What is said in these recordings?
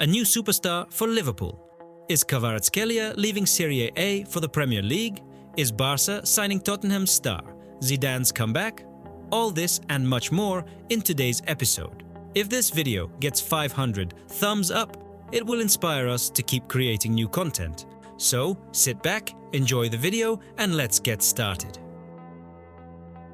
A new superstar for Liverpool. Is Kvaratskhelia leaving Serie A for the Premier League? Is Barça signing Tottenham's star? Zidane's comeback? All this and much more in today's episode. If this video gets 500 thumbs up, it will inspire us to keep creating new content. So sit back, enjoy the video, and let's get started.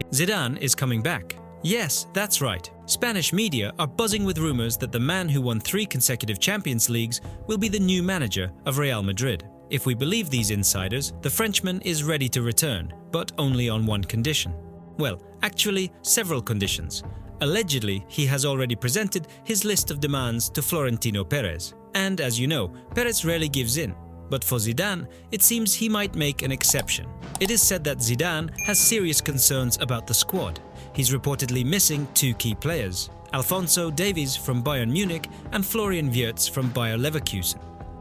Zidane is coming back. Yes, that's right. Spanish media are buzzing with rumors that the man who won 3 consecutive Champions Leagues will be the new manager of Real Madrid. If we believe these insiders, the Frenchman is ready to return, but only on one condition. Well, actually, several conditions. Allegedly, he has already presented his list of demands to Florentino Perez. And as you know, Perez rarely gives in. But for Zidane, it seems he might make an exception. It is said that Zidane has serious concerns about the squad. He's reportedly missing 2 key players, Alphonso Davies from Bayern Munich and Florian Wirtz from Bayer Leverkusen.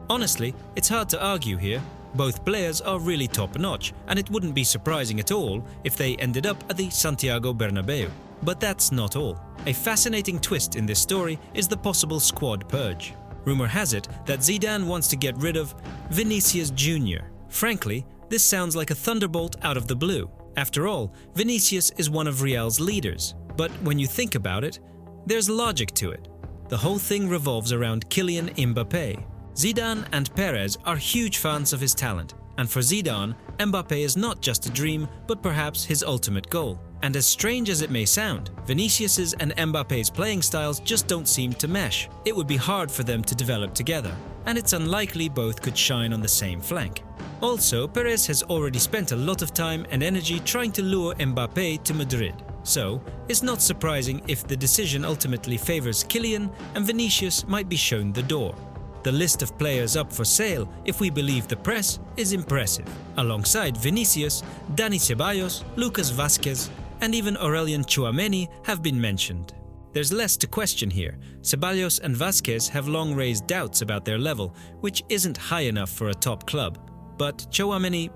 Honestly, it's hard to argue here. Both players are really top-notch, and it wouldn't be surprising at all if they ended up at the Santiago Bernabeu. But that's not all. A fascinating twist in this story is the possible squad purge. Rumor has it that Zidane wants to get rid of Vinicius Jr. Frankly, this sounds like a thunderbolt out of the blue. After all, Vinicius is one of Real's leaders. But when you think about it, there's logic to it. The whole thing revolves around Kylian Mbappé. Zidane and Perez are huge fans of his talent, and for Zidane, Mbappé is not just a dream, but perhaps his ultimate goal. And as strange as it may sound, Vinicius's and Mbappé's playing styles just don't seem to mesh. It would be hard for them to develop together, and it's unlikely both could shine on the same flank. Also, Perez has already spent a lot of time and energy trying to lure Mbappé to Madrid. So, it's not surprising if the decision ultimately favors Kylian and Vinicius might be shown the door. The list of players up for sale, if we believe the press, is impressive. Alongside Vinicius, Dani Ceballos, Lucas Vázquez, and even Aurélien Tchouaméni have been mentioned. There's less to question here. Ceballos and Vázquez have long raised doubts about their level, which isn't high enough for a top club. But Tchouaméni,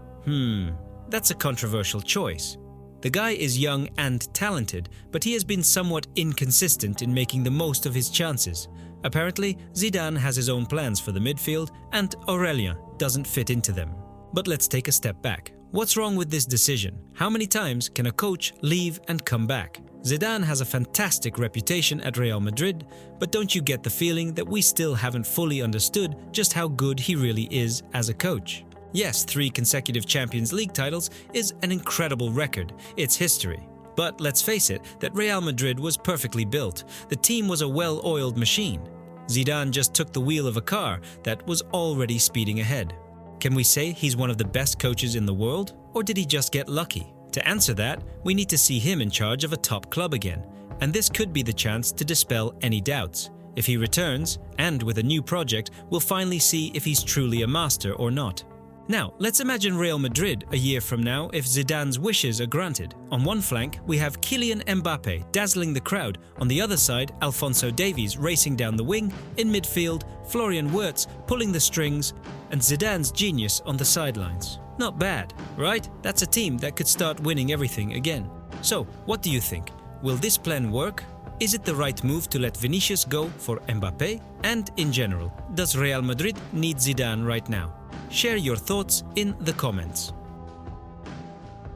that's a controversial choice. The guy is young and talented, but he has been somewhat inconsistent in making the most of his chances. Apparently, Zidane has his own plans for the midfield, and Aurélien doesn't fit into them. But let's take a step back. What's wrong with this decision? How many times can a coach leave and come back? Zidane has a fantastic reputation at Real Madrid, but don't you get the feeling that we still haven't fully understood just how good he really is as a coach? Yes, 3 consecutive Champions League titles is an incredible record. It's history. But let's face it, that Real Madrid was perfectly built. The team was a well-oiled machine. Zidane just took the wheel of a car that was already speeding ahead. Can we say he's one of the best coaches in the world, or did he just get lucky? To answer that, we need to see him in charge of a top club again, and this could be the chance to dispel any doubts. If he returns, and with a new project, we'll finally see if he's truly a master or not. Now, let's imagine Real Madrid a year from now if Zidane's wishes are granted. On one flank, we have Kylian Mbappé dazzling the crowd. On the other side, Alphonso Davies racing down the wing. In midfield, Florian Wirtz pulling the strings, and Zidane's genius on the sidelines. Not bad, right? That's a team that could start winning everything again. So, what do you think? Will this plan work? Is it the right move to let Vinicius go for Mbappé? And in general, does Real Madrid need Zidane right now? Share your thoughts in the comments.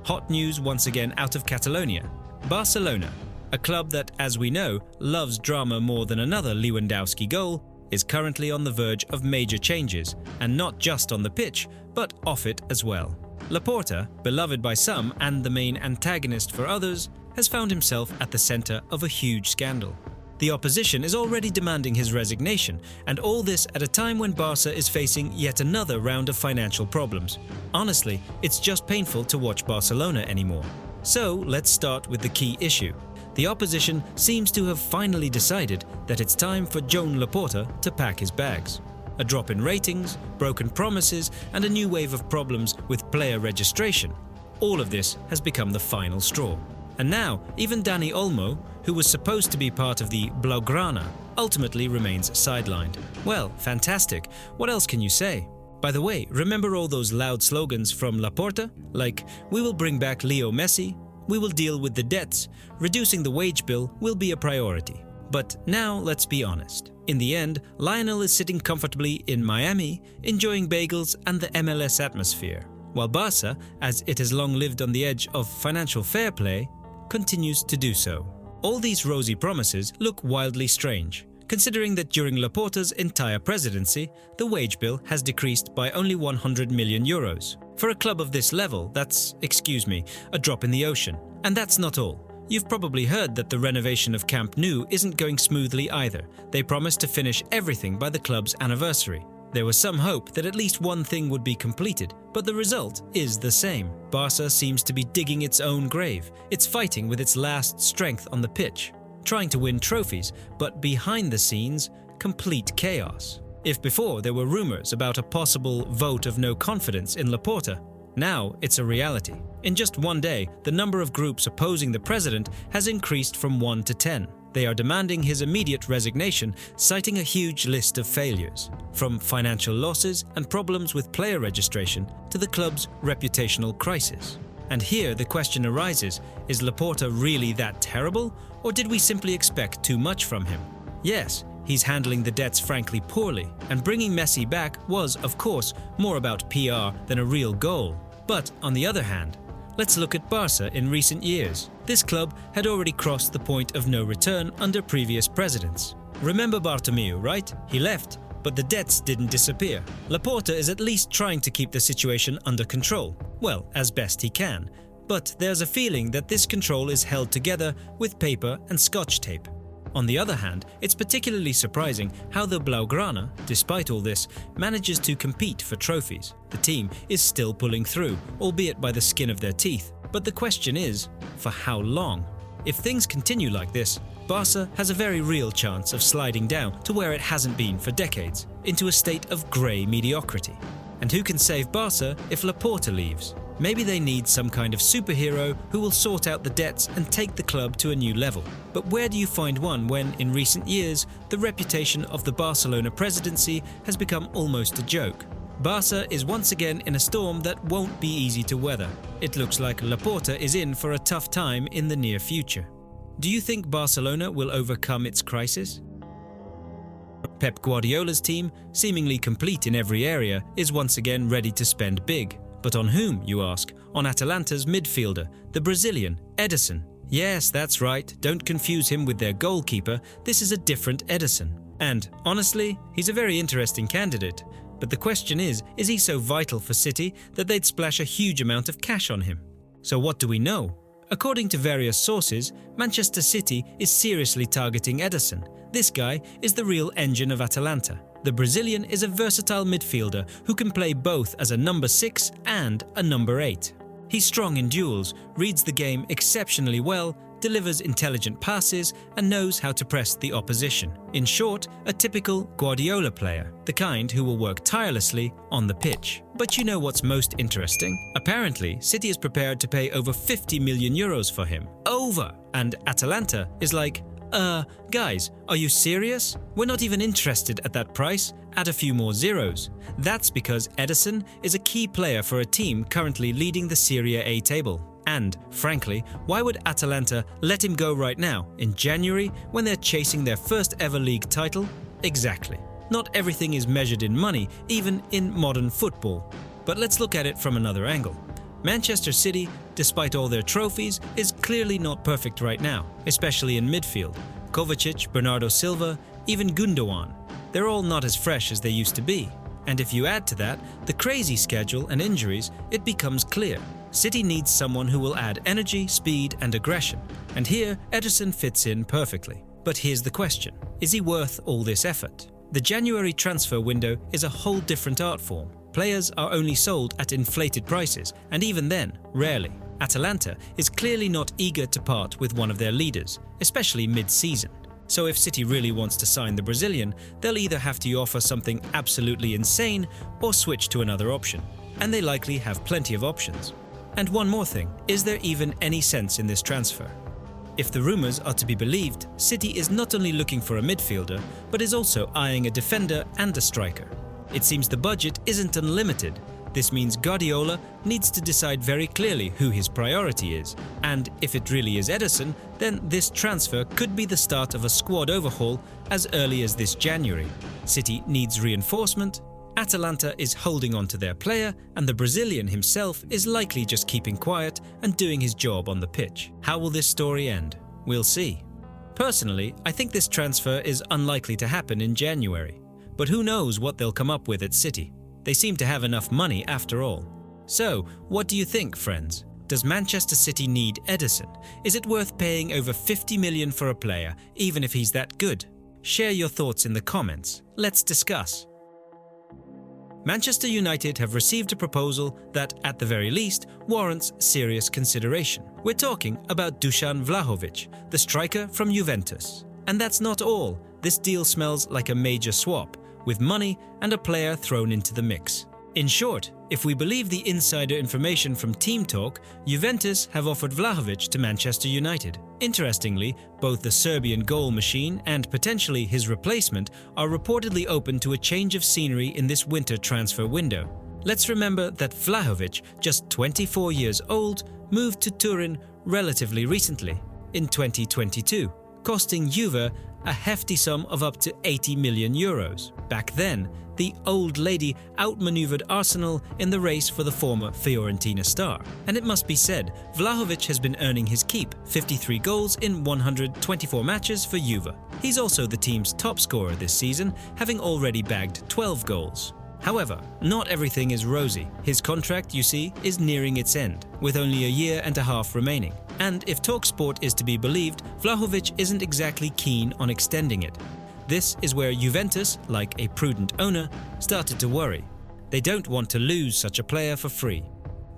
Hot news once again out of Catalonia. Barcelona, a club that, as we know, loves drama more than another Lewandowski goal, is currently on the verge of major changes, and not just on the pitch, but off it as well. Laporta, beloved by some and the main antagonist for others, has found himself at the center of a huge scandal. The opposition is already demanding his resignation, and all this at a time when Barca is facing yet another round of financial problems. Honestly, it's just painful to watch Barcelona anymore. So let's start with the key issue. The opposition seems to have finally decided that it's time for Joan Laporta to pack his bags. A drop in ratings, broken promises, and a new wave of problems with player registration. All of this has become the final straw. And now, even Dani Olmo, who was supposed to be part of the Blaugrana, ultimately remains sidelined. Well, fantastic. What else can you say? By the way, remember all those loud slogans from Laporta? Like, we will bring back Leo Messi, we will deal with the debts, reducing the wage bill will be a priority. But now let's be honest. In the end, Lionel is sitting comfortably in Miami, enjoying bagels and the MLS atmosphere, while Barça, as it has long lived on the edge of financial fair play, continues to do so. All these rosy promises look wildly strange, considering that during Laporta's entire presidency, the wage bill has decreased by only 100 million euros. For a club of this level, that's, excuse me, a drop in the ocean. And that's not all. You've probably heard that the renovation of Camp Nou isn't going smoothly either. They promised to finish everything by the club's anniversary. There was some hope that at least one thing would be completed, but the result is the same. Barça seems to be digging its own grave. It's fighting with its last strength on the pitch, trying to win trophies, but behind the scenes, complete chaos. If before there were rumors about a possible vote of no confidence in Laporta, now it's a reality. In just one day, the number of groups opposing the president has increased from 1 to 10. They are demanding his immediate resignation, citing a huge list of failures, from financial losses and problems with player registration to the club's reputational crisis. And here the question arises, is Laporta really that terrible, or did we simply expect too much from him? Yes, he's handling the debts frankly poorly, and bringing Messi back was, of course, more about PR than a real goal. But on the other hand, let's look at Barça in recent years. This club had already crossed the point of no return under previous presidents. Remember Bartomeu, right? He left, but the debts didn't disappear. Laporta is at least trying to keep the situation under control. Well, as best he can. But there's a feeling that this control is held together with paper and scotch tape. On the other hand, it's particularly surprising how the Blaugrana, despite all this, manages to compete for trophies. The team is still pulling through, albeit by the skin of their teeth. But the question is, for how long? If things continue like this, Barça has a very real chance of sliding down to where it hasn't been for decades, into a state of grey mediocrity. And who can save Barça if Laporta leaves? Maybe they need some kind of superhero who will sort out the debts and take the club to a new level. But where do you find one when, in recent years, the reputation of the Barcelona presidency has become almost a joke? Barça is once again in a storm that won't be easy to weather. It looks like Laporta is in for a tough time in the near future. Do you think Barcelona will overcome its crisis? Pep Guardiola's team, seemingly complete in every area, is once again ready to spend big. But on whom, you ask? On Atalanta's midfielder, the Brazilian, Ederson. Yes, that's right, don't confuse him with their goalkeeper, this is a different Ederson. And, honestly, he's a very interesting candidate. But the question is he so vital for City that they'd splash a huge amount of cash on him? So what do we know? According to various sources, Manchester City is seriously targeting Ederson. This guy is the real engine of Atalanta. The Brazilian is a versatile midfielder who can play both as a number 6 and a number 8. He's strong in duels, reads the game exceptionally well, delivers intelligent passes and knows how to press the opposition. In short, a typical Guardiola player, the kind who will work tirelessly on the pitch. But you know what's most interesting? Apparently, City is prepared to pay over 50 million euros for him. Over! And Atalanta is like, guys, are you serious? We're not even interested at that price. Add a few more zeros. That's because Ederson is a key player for a team currently leading the Serie A table. And, frankly, why would Atalanta let him go right now, in January, when they're chasing their first ever league title? Exactly. Not everything is measured in money, even in modern football. But let's look at it from another angle. Manchester City, despite all their trophies, is clearly not perfect right now, especially in midfield. Kovacic, Bernardo Silva, even Gundogan. They're all not as fresh as they used to be. And if you add to that the crazy schedule and injuries, it becomes clear. City needs someone who will add energy, speed and aggression. And here, Ederson fits in perfectly. But here's the question. Is he worth all this effort? The January transfer window is a whole different art form. Players are only sold at inflated prices, and even then, rarely. Atalanta is clearly not eager to part with one of their leaders, especially mid-season. So if City really wants to sign the Brazilian, they'll either have to offer something absolutely insane or switch to another option. And they likely have plenty of options. And one more thing, is there even any sense in this transfer? If the rumours are to be believed, City is not only looking for a midfielder, but is also eyeing a defender and a striker. It seems the budget isn't unlimited, This means Guardiola needs to decide very clearly who his priority is, and if it really is Ederson, then this transfer could be the start of a squad overhaul as early as this January. City needs reinforcement, Atalanta is holding on to their player, and the Brazilian himself is likely just keeping quiet and doing his job on the pitch. How will this story end? We'll see. Personally, I think this transfer is unlikely to happen in January, but who knows what they'll come up with at City. They seem to have enough money after all. So, what do you think, friends? Does Manchester City need Ederson? Is it worth paying over 50 million for a player, even if he's that good? Share your thoughts in the comments. Let's discuss. Manchester United have received a proposal that, at the very least, warrants serious consideration. We're talking about Dusan Vlahovic, the striker from Juventus. And that's not all. This deal smells like a major swap, with money and a player thrown into the mix. In short, if we believe the insider information from Team Talk, Juventus have offered Vlahovic to Manchester United. Interestingly, both the Serbian goal machine and potentially his replacement are reportedly open to a change of scenery in this winter transfer window. Let's remember that Vlahovic, just 24 years old, moved to Turin relatively recently, in 2022, costing Juve a hefty sum of up to 80 million euros. Back then, the old lady outmaneuvered Arsenal in the race for the former Fiorentina star. And it must be said, Vlahovic has been earning his keep, 53 goals in 124 matches for Juve. He's also the team's top scorer this season, having already bagged 12 goals. However, not everything is rosy. His contract, you see, is nearing its end, with only a year and a half remaining. And if TalkSport is to be believed, Vlahovic isn't exactly keen on extending it. This is where Juventus, like a prudent owner, started to worry. They don't want to lose such a player for free.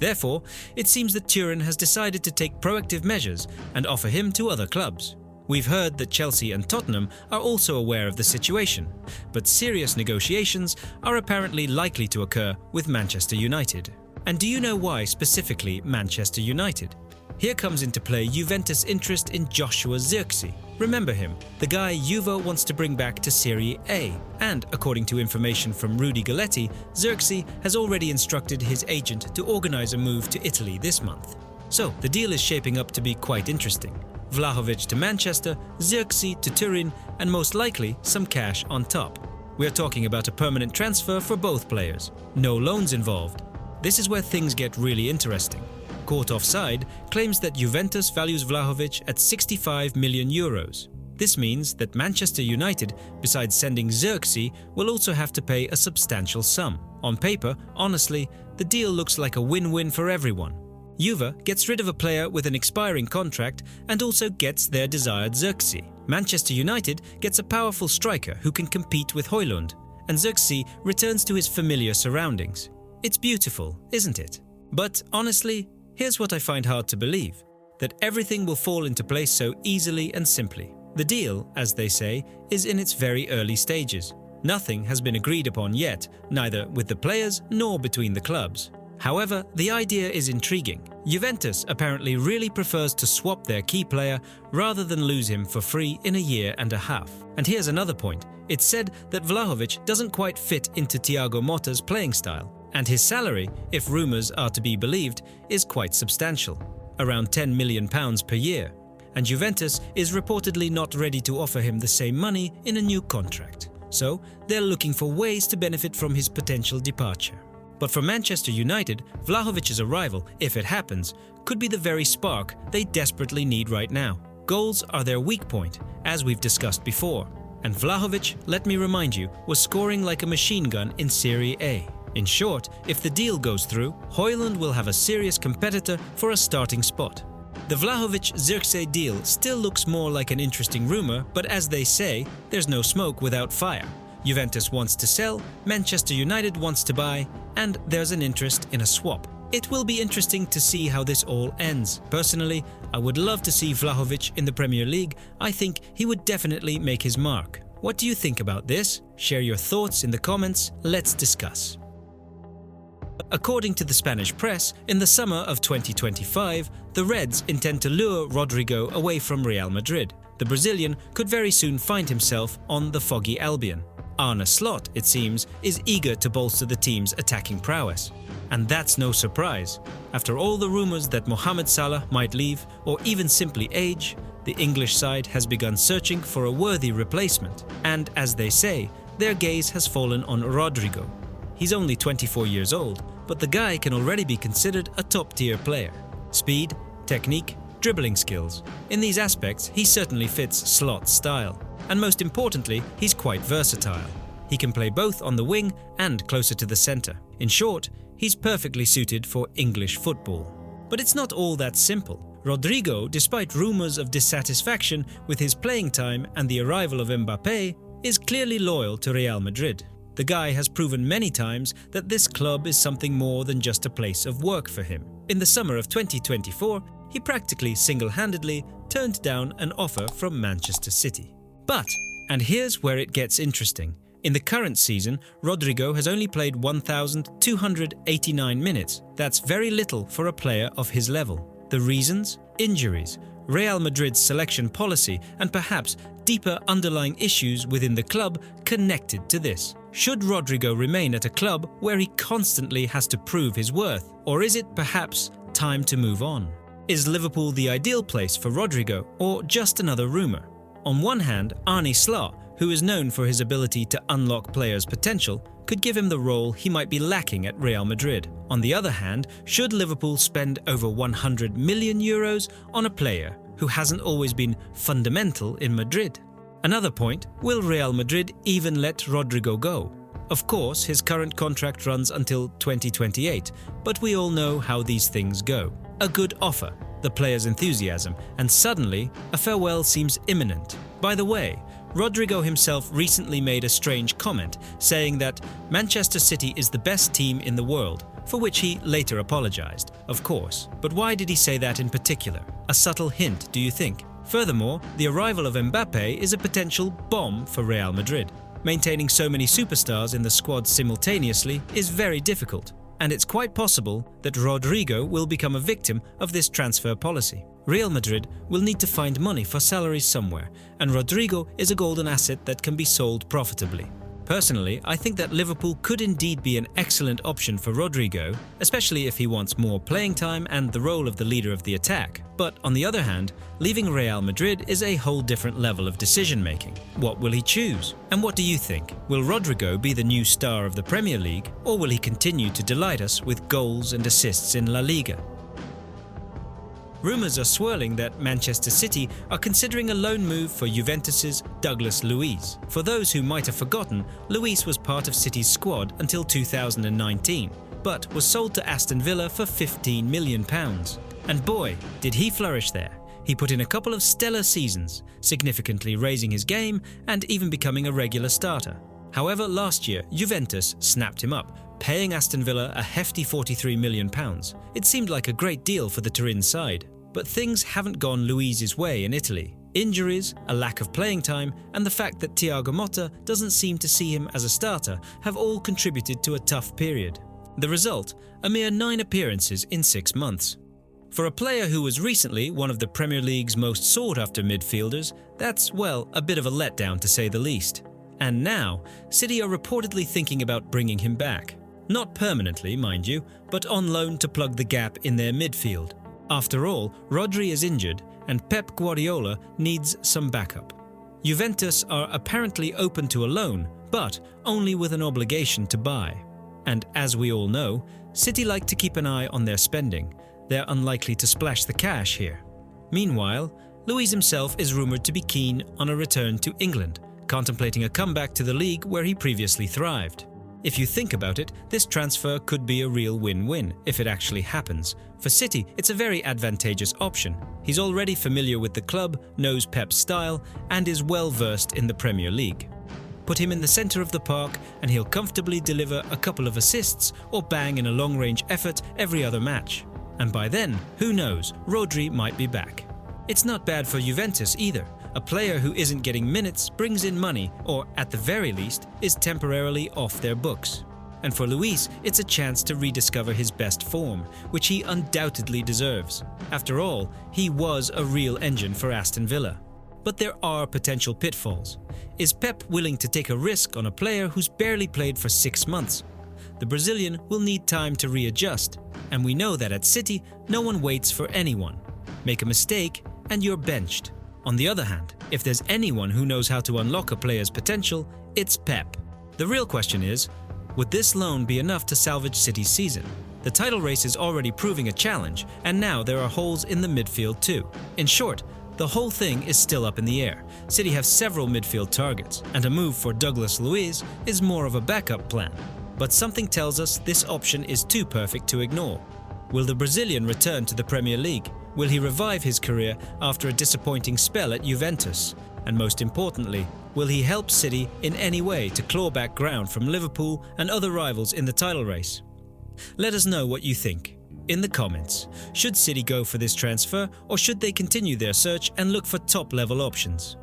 Therefore, it seems that Turin has decided to take proactive measures and offer him to other clubs. We've heard that Chelsea and Tottenham are also aware of the situation, but serious negotiations are apparently likely to occur with Manchester United. And do you know why specifically Manchester United? Here comes into play Juventus' interest in Joshua ZIRKZEE. Remember him, the guy Juve wants to bring back to Serie A. And according to information from Rudy Galletti, ZIRKZEE has already instructed his agent to organize a move to Italy this month. So the deal is shaping up to be quite interesting. Vlahovic to Manchester, ZIRKZEE to Turin, and most likely some cash on top. We're talking about a permanent transfer for both players. No loans involved. This is where things get really interesting. Caught Offside claims that Juventus values Vlahovic at 65 million euros. This means that Manchester United, besides sending ZIRKZEE, will also have to pay a substantial sum. On paper, honestly, the deal looks like a win-win for everyone. Juve gets rid of a player with an expiring contract and also gets their desired ZIRKZEE. Manchester United gets a powerful striker who can compete with Højlund, and ZIRKZEE returns to his familiar surroundings. It's beautiful, isn't it? But honestly, here's what I find hard to believe, that everything will fall into place so easily and simply. The deal, as they say, is in its very early stages. Nothing has been agreed upon yet, neither with the players nor between the clubs. However, the idea is intriguing. Juventus apparently really prefers to swap their key player rather than lose him for free in a year and a half. And here's another point. It's said that Vlahovic doesn't quite fit into Thiago Motta's playing style, and his salary, if rumours are to be believed, is quite substantial, around £10 million per year. And Juventus is reportedly not ready to offer him the same money in a new contract. So they're looking for ways to benefit from his potential departure. But for Manchester United, Vlahovic's arrival, if it happens, could be the very spark they desperately need right now. Goals are their weak point, as we've discussed before. And Vlahovic, let me remind you, was scoring like a machine gun in Serie A. In short, if the deal goes through, Højlund will have a serious competitor for a starting spot. The Vlahovic-ZIRKZEE deal still looks more like an interesting rumour, but as they say, there's no smoke without fire. Juventus wants to sell, Manchester United wants to buy, and there's an interest in a swap. It will be interesting to see how this all ends. Personally, I would love to see Vlahovic in the Premier League. I think he would definitely make his mark. What do you think about this? Share your thoughts in the comments. Let's discuss. According to the Spanish press, in the summer of 2025, the Reds intend to lure Rodrygo away from Real Madrid. the Brazilian could very soon find himself on the foggy Albion. Arne Slot, it seems, is eager to bolster the team's attacking prowess. And that's no surprise. After all the rumours that Mohamed Salah might leave or even simply age, the English side has begun searching for a worthy replacement. And as they say, their gaze has fallen on Rodrygo. He's only 24 years old, but the guy can already be considered a top-tier player. Speed, technique, dribbling skills. In these aspects, he certainly fits Slot's style. And most importantly, he's quite versatile. He can play both on the wing and closer to the centre. In short, he's perfectly suited for English football. But it's not all that simple. Rodrygo, despite rumours of dissatisfaction with his playing time and the arrival of Mbappé, is clearly loyal to Real Madrid. The guy has proven many times that this club is something more than just a place of work for him. In the summer of 2024, he practically single-handedly turned down an offer from Manchester City. But, and here's where it gets interesting, in the current season, Rodrygo has only played 1,289 minutes. That's very little for a player of his level. The reasons? Injuries, Real Madrid's selection policy, and perhaps deeper underlying issues within the club connected to this. Should Rodrygo remain at a club where he constantly has to prove his worth? Or is it perhaps time to move on? Is Liverpool the ideal place for Rodrygo, or just another rumour? On one hand, Arne Slot, who is known for his ability to unlock players' potential, could give him the role he might be lacking at Real Madrid. On the other hand, should Liverpool spend over 100 million euros on a player who hasn't always been fundamental in Madrid? Another point, will Real Madrid even let Rodrygo go? Of course, his current contract runs until 2028, but we all know how these things go. A good offer, the player's enthusiasm, and suddenly a farewell seems imminent. By the way, Rodrygo himself recently made a strange comment, saying that Manchester City is the best team in the world, for which he later apologised, of course. But why did he say that in particular? A subtle hint, do you think? Furthermore, the arrival of Mbappé is a potential bomb for Real Madrid. Maintaining so many superstars in the squad simultaneously is very difficult, and it's quite possible that Rodrygo will become a victim of this transfer policy. Real Madrid will need to find money for salaries somewhere, and Rodrygo is a golden asset that can be sold profitably. Personally, I think that Liverpool could indeed be an excellent option for Rodrygo, especially if he wants more playing time and the role of the leader of the attack. But on the other hand, leaving Real Madrid is a whole different level of decision-making. What will he choose? And what do you think? Will Rodrygo be the new star of the Premier League, or will he continue to delight us with goals and assists in La Liga? Rumours are swirling that Manchester City are considering a loan move for Juventus's Douglas Luiz. For those who might have forgotten, Luiz was part of City's squad until 2019, but was sold to Aston Villa for £15 million. And boy, did he flourish there. He put in a couple of stellar seasons, significantly raising his game and even becoming a regular starter. However, last year, Juventus snapped him up, paying Aston Villa a hefty £43 million. It seemed like a great deal for the Turin side. But things haven't gone Luiz's way in Italy. Injuries, a lack of playing time, and the fact that Thiago Motta doesn't seem to see him as a starter have all contributed to a tough period. The result? A mere 9 appearances in 6 months. For a player who was recently one of the Premier League's most sought-after midfielders, that's, well, a bit of a letdown to say the least. And now, City are reportedly thinking about bringing him back. Not permanently, mind you, but on loan to plug the gap in their midfield. After all, Rodri is injured and Pep Guardiola needs some backup. Juventus are apparently open to a loan, but only with an obligation to buy. And as we all know, City like to keep an eye on their spending. They're unlikely to splash the cash here. Meanwhile, Luiz himself is rumoured to be keen on a return to England, contemplating a comeback to the league where he previously thrived. If you think about it, this transfer could be a real win-win if it actually happens. For City, it's a very advantageous option. He's already familiar with the club, knows Pep's style, and is well versed in the Premier League. Put him in the centre of the park and he'll comfortably deliver a couple of assists or bang in a long-range effort every other match. And by then, who knows, Rodri might be back. It's not bad for Juventus either. A player who isn't getting minutes brings in money, or at the very least, is temporarily off their books. And for Luiz, it's a chance to rediscover his best form, which he undoubtedly deserves. After all, he was a real engine for Aston Villa. but there are potential pitfalls. Is Pep willing to take a risk on a player who's barely played for 6 months? The Brazilian will need time to readjust, and we know that at City, no one waits for anyone. Make a mistake and you're benched. On the other hand, if there's anyone who knows how to unlock a player's potential, it's Pep. The real question is, would this loan be enough to salvage City's season? The title race is already proving a challenge, and now there are holes in the midfield too. In short, the whole thing is still up in the air. City have several midfield targets, and a move for Douglas Luiz is more of a backup plan. But something tells us this option is too perfect to ignore. Will the Brazilian return to the Premier League? Will he revive his career after a disappointing spell at Juventus? And most importantly, will he help City in any way to claw back ground from Liverpool and other rivals in the title race? Let us know what you think in the comments. Should City go for this transfer, or should they continue their search and look for top-level options?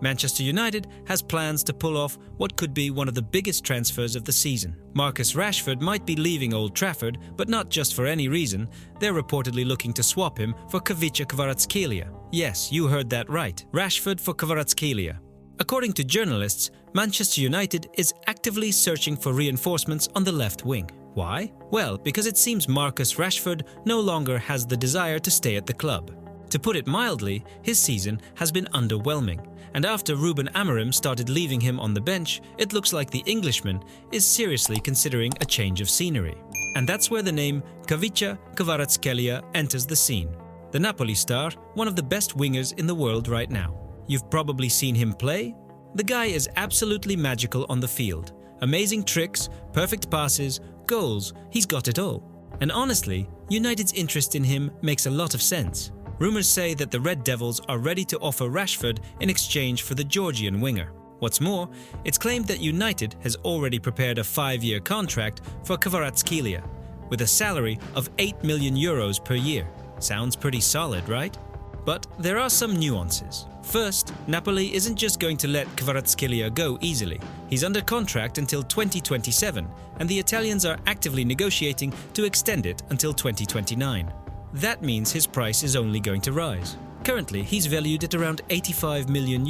Manchester United has plans to pull off what could be one of the biggest transfers of the season. Marcus Rashford might be leaving Old Trafford, but not just for any reason. They're reportedly looking to swap him for Kvaratskhelia. Yes, you heard that right. Rashford for Kvaratskhelia. According to journalists, Manchester United is actively searching for reinforcements on the left wing. Why? Well, because it seems Marcus Rashford no longer has the desire to stay at the club. To put it mildly, his season has been underwhelming, and after Ruben Amorim started leaving him on the bench, it looks like the Englishman is seriously considering a change of scenery. And that's where the name Kvaratskhelia enters the scene. The Napoli star, one of the best wingers in the world right now. You've probably seen him play. The guy is absolutely magical on the field. Amazing tricks, perfect passes, goals, he's got it all. And honestly, United's interest in him makes a lot of sense. Rumours say that the Red Devils are ready to offer Rashford in exchange for the Georgian winger. What's more, it's claimed that United has already prepared a 5-year contract for Kvaratskhelia, with a salary of €8 million per year. Sounds pretty solid, right? But there are some nuances. First, Napoli isn't just going to let Kvaratskhelia go easily. He's under contract until 2027, and the Italians are actively negotiating to extend it until 2029. That means his price is only going to rise. Currently, he's valued at around €85 million,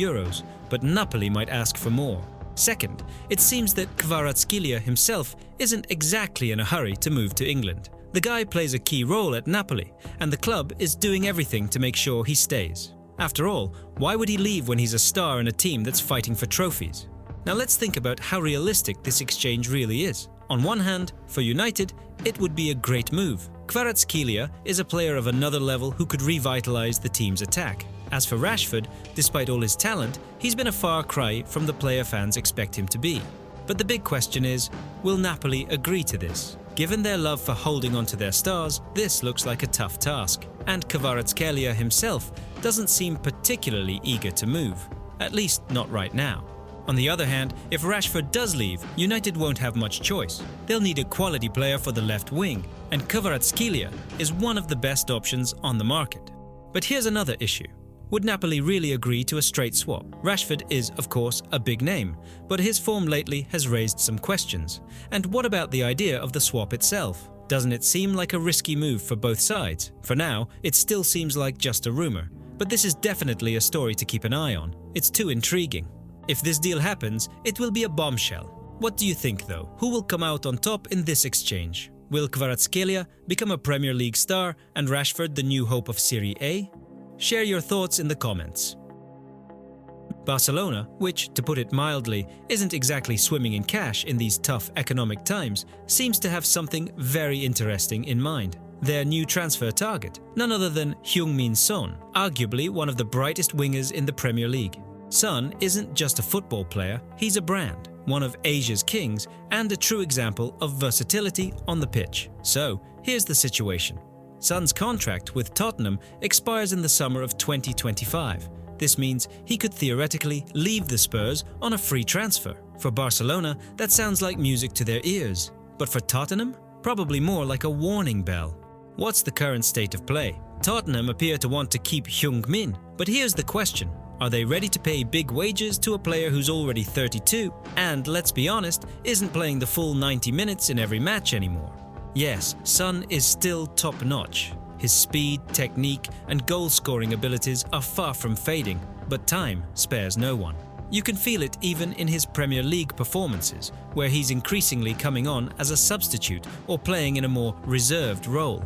but Napoli might ask for more. Second, it seems that Kvaratskhelia himself isn't exactly in a hurry to move to England. The guy plays a key role at Napoli, and the club is doing everything to make sure he stays. After all, why would he leave when he's a star in a team that's fighting for trophies? Now let's think about how realistic this exchange really is. On one hand, for United, it would be a great move. Kvaratskhelia is a player of another level who could revitalize the team's attack. As for Rashford, despite all his talent, he's been a far cry from the player fans expect him to be. But the big question is, will Napoli agree to this? Given their love for holding on to their stars, this looks like a tough task. And Kvaratskhelia himself doesn't seem particularly eager to move, at least not right now. On the other hand, if Rashford does leave, United won't have much choice. They'll need a quality player for the left wing, and Kvaratskhelia is one of the best options on the market. But here's another issue. Would Napoli really agree to a straight swap? Rashford is, of course, a big name, but his form lately has raised some questions. And what about the idea of the swap itself? Doesn't it seem like a risky move for both sides? For now, it still seems like just a rumor, but this is definitely a story to keep an eye on. It's too intriguing. If this deal happens, it will be a bombshell. What do you think though? Who will come out on top in this exchange? Will Kvaratskhelia become a Premier League star and Rashford the new hope of Serie A? Share your thoughts in the comments. Barcelona, which, to put it mildly, isn't exactly swimming in cash in these tough economic times, seems to have something very interesting in mind. Their new transfer target, none other than Heung-min Son, arguably one of the brightest wingers in the Premier League. Son isn't just a football player, he's a brand, one of Asia's kings, and a true example of versatility on the pitch. So, here's the situation. Son's contract with Tottenham expires in the summer of 2025. This means he could theoretically leave the Spurs on a free transfer. For Barcelona, that sounds like music to their ears. But for Tottenham, probably more like a warning bell. What's the current state of play? Tottenham appear to want to keep Heung-min, but here's the question. Are they ready to pay big wages to a player who's already 32 and, let's be honest, isn't playing the full 90 minutes in every match anymore? Yes, Son is still top-notch. His speed, technique, and goal-scoring abilities are far from fading, but time spares no one. You can feel it even in his Premier League performances, where he's increasingly coming on as a substitute or playing in a more reserved role.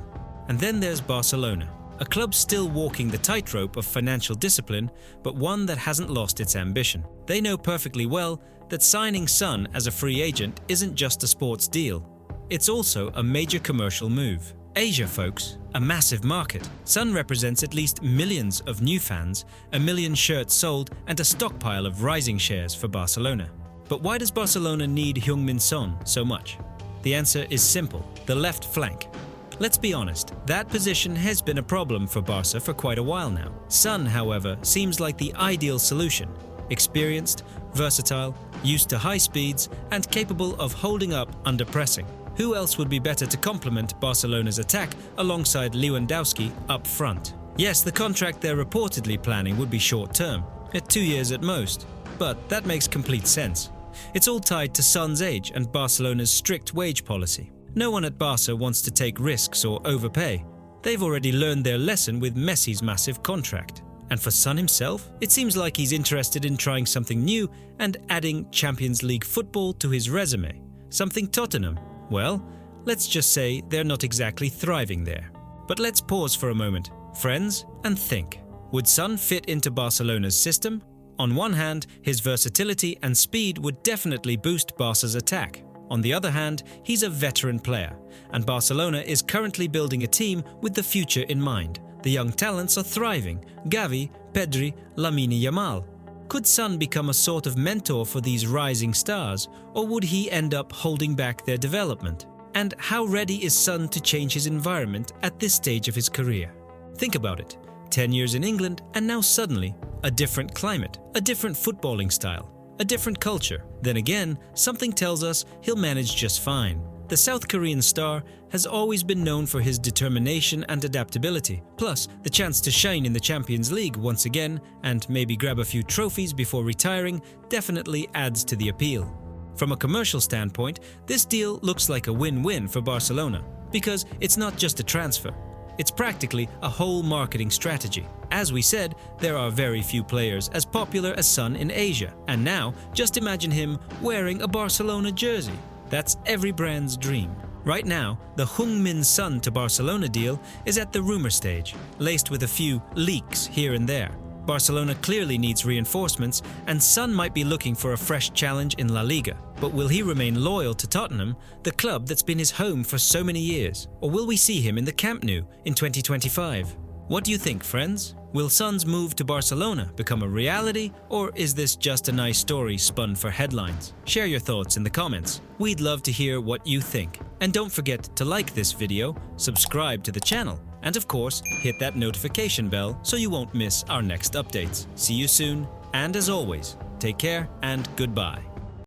And then there's Barcelona, a club still walking the tightrope of financial discipline, but one that hasn't lost its ambition. They know perfectly well that signing Son as a free agent isn't just a sports deal. It's also a major commercial move. Asia, folks, a massive market. Son represents at least millions of new fans, 1 million shirts sold, and a stockpile of rising shares for Barcelona. But why does Barcelona need Heung-min Son so much? The answer is simple: the left flank. Let's be honest, that position has been a problem for Barca for quite a while now. Son, however, seems like the ideal solution. Experienced, versatile, used to high speeds, and capable of holding up under pressing. Who else would be better to complement Barcelona's attack alongside Lewandowski up front? Yes, the contract they're reportedly planning would be short-term, at 2 years at most, but that makes complete sense. It's all tied to Son's age and Barcelona's strict wage policy. No one at Barca wants to take risks or overpay. They've already learned their lesson with Messi's massive contract. And for Son himself, it seems like he's interested in trying something new and adding Champions League football to his resume. Something Tottenham, well, let's just say they're not exactly thriving there. But let's pause for a moment, friends, and think. Would Son fit into Barcelona's system? On one hand, his versatility and speed would definitely boost Barca's attack. On the other hand, he's a veteran player, and Barcelona is currently building a team with the future in mind. The young talents are thriving: Gavi, Pedri, Lamine Yamal. Could Son become a sort of mentor for these rising stars, or would he end up holding back their development? And how ready is Son to change his environment at this stage of his career? Think about it. 10 years in England, and now suddenly, a different climate, a different footballing style, a different culture. Then again, something tells us he'll manage just fine. The South Korean star has always been known for his determination and adaptability, plus the chance to shine in the Champions League once again and maybe grab a few trophies before retiring definitely adds to the appeal. From a commercial standpoint, this deal looks like a win-win for Barcelona, because it's not just a transfer. It's practically a whole marketing strategy. As we said, there are very few players as popular as Son in Asia, and now just imagine him wearing a Barcelona jersey. That's every brand's dream. Right now, the Heung-min Son to Barcelona deal is at the rumor stage, laced with a few leaks here and there. Barcelona clearly needs reinforcements, and Son might be looking for a fresh challenge in La Liga. But will he remain loyal to Tottenham, the club that's been his home for so many years? Or will we see him in the Camp Nou in 2025? What do you think, friends? Will Son's move to Barcelona become a reality, or is this just a nice story spun for headlines? Share your thoughts in the comments. We'd love to hear what you think. And don't forget to like this video, subscribe to the channel, and of course, hit that notification bell so you won't miss our next updates. See you soon, and as always, take care and goodbye.